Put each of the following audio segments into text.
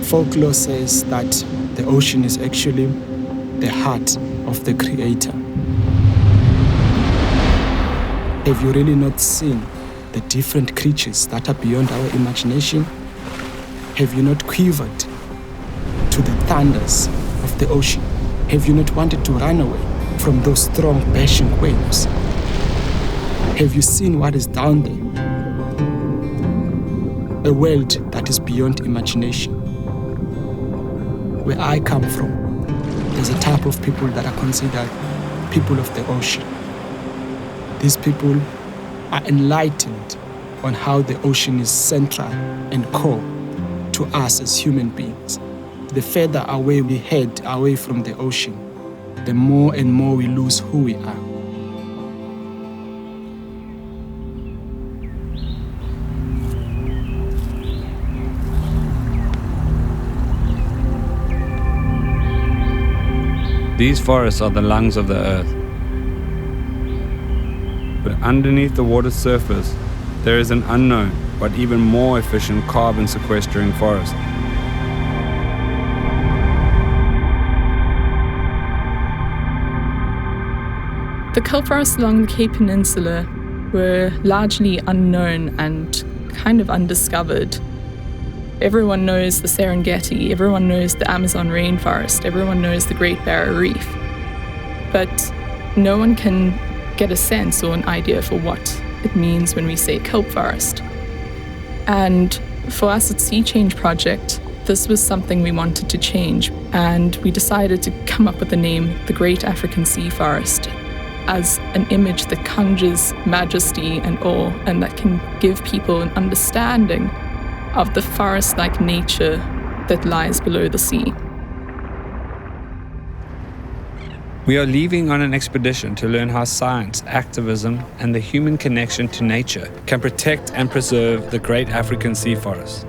Folklore says that the ocean is actually the heart of the Creator. Have you really not seen the different creatures that are beyond our imagination? Have you not quivered to the thunders of the ocean? Have you not wanted to run away from those strong, bashing waves? Have you seen what is down there? A world that is beyond imagination. Where I come from, there's a type of people that are considered people of the ocean. These people are enlightened on how the ocean is central and core to us as human beings. The further away we head away from the ocean, the more and more we lose who we are. These forests are the lungs of the earth. But underneath the water's surface, there is an unknown but even more efficient carbon sequestering forest. The kelp forests along the Cape Peninsula were largely unknown and kind of undiscovered. Everyone knows the Serengeti, everyone knows the Amazon rainforest, everyone knows the Great Barrier Reef. But no one can get a sense or an idea for what it means when we say kelp forest. And for us at Sea Change Project, this was something we wanted to change, and we decided to come up with the name the Great African Sea Forest as an image that conjures majesty and awe, and that can give people an understanding of the forest-like nature that lies below the sea. We are leaving on an expedition to learn how science, activism, and the human connection to nature can protect and preserve the Great African Sea Forest.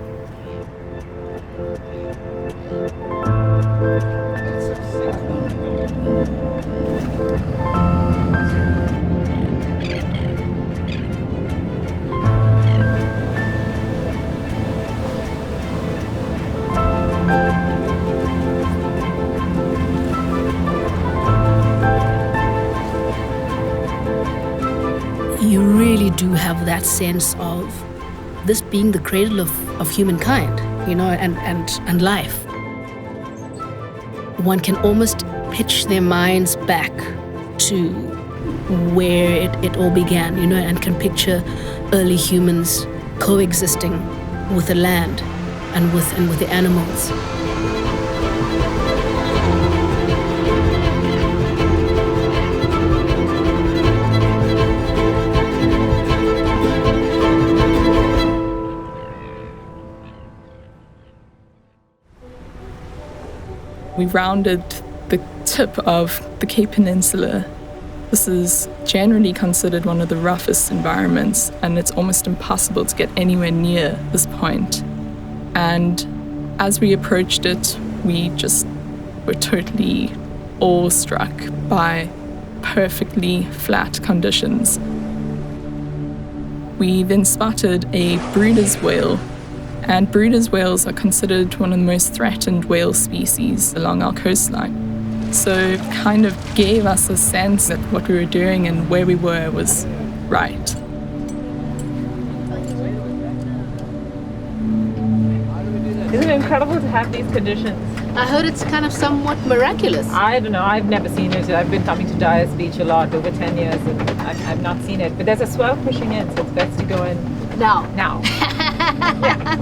You really do have that sense of this being the cradle of humankind, and life. One can almost pitch their minds back to where it all began, and can picture early humans coexisting with the land and with the animals. We rounded the tip of the Cape Peninsula. This is generally considered one of the roughest environments, and it's almost impossible to get anywhere near this point. And as we approached it, we just were totally awestruck by perfectly flat conditions. We then spotted a Brewer's whale, and Brewer's whales are considered one of the most threatened whale species along our coastline. So it kind of gave us a sense that what we were doing and where we were was right. Isn't it incredible to have these conditions? I heard it's kind of somewhat miraculous. I don't know, I've never seen it. I've been coming to Dyer's Beach a lot over 10 years and I've not seen it. But there's a swell pushing in, so it's best to go in Now. Yeah.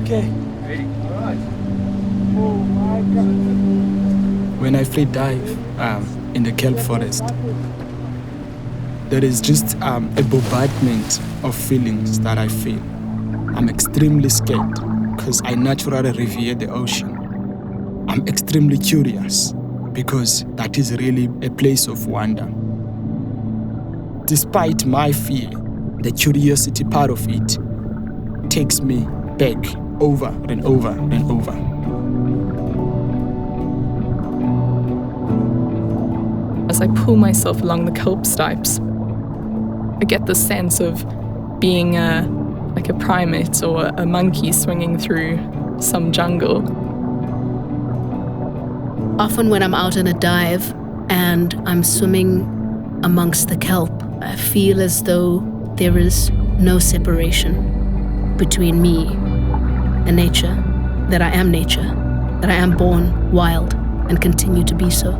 Okay. Ready? All right. Oh my God. When I free dive in the kelp forest, there is just a bombardment of feelings that I feel. I'm extremely scared because I naturally revere the ocean. I'm extremely curious because that is really a place of wonder. Despite my fear, the curiosity part of it takes me back over and over and over. As I pull myself along the kelp stipes, I get the sense of being like a primate or a monkey swinging through some jungle. Often when I'm out in a dive and I'm swimming amongst the kelp, I feel as though there is no separation between me and nature, that I am nature, that I am born wild and continue to be so.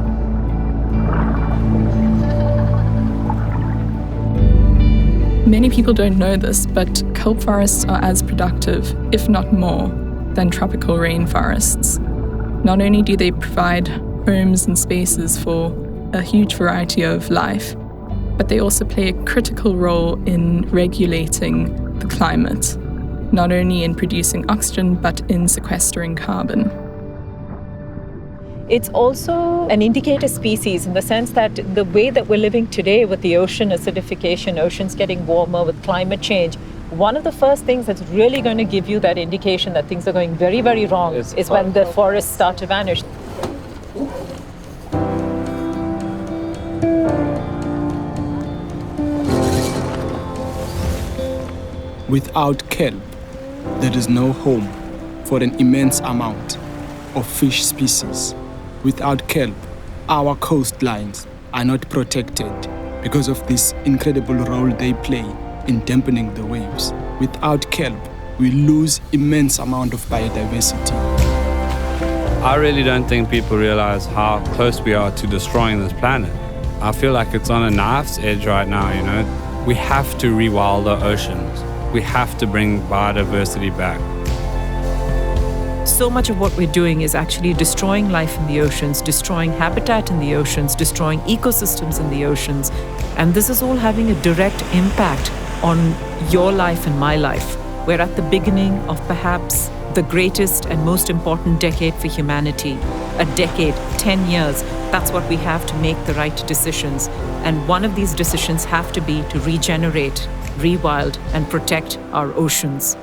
Many people don't know this, but kelp forests are as productive, if not more, than tropical rainforests. Not only do they provide homes and spaces for a huge variety of life, but they also play a critical role in regulating the climate, not only in producing oxygen, but in sequestering carbon. It's also an indicator species in the sense that the way that we're living today with the ocean acidification, oceans getting warmer, with climate change, one of the first things that's really going to give you that indication that things are going very, very wrong is when the forests start to vanish. Without kelp, there is no home for an immense amount of fish species. Without kelp, our coastlines are not protected because of this incredible role they play in dampening the waves. Without kelp, we lose immense amount of biodiversity. I really don't think people realize how close we are to destroying this planet. I feel like it's on a knife's edge right now, you know. We have to rewild our oceans. We have to bring biodiversity back. So much of what we're doing is actually destroying life in the oceans, destroying habitat in the oceans, destroying ecosystems in the oceans. And this is all having a direct impact on your life and my life. We're at the beginning of perhaps the greatest and most important decade for humanity. A decade, 10 years, that's what we have to make the right decisions. And one of these decisions have to be to regenerate, rewild, and protect our oceans.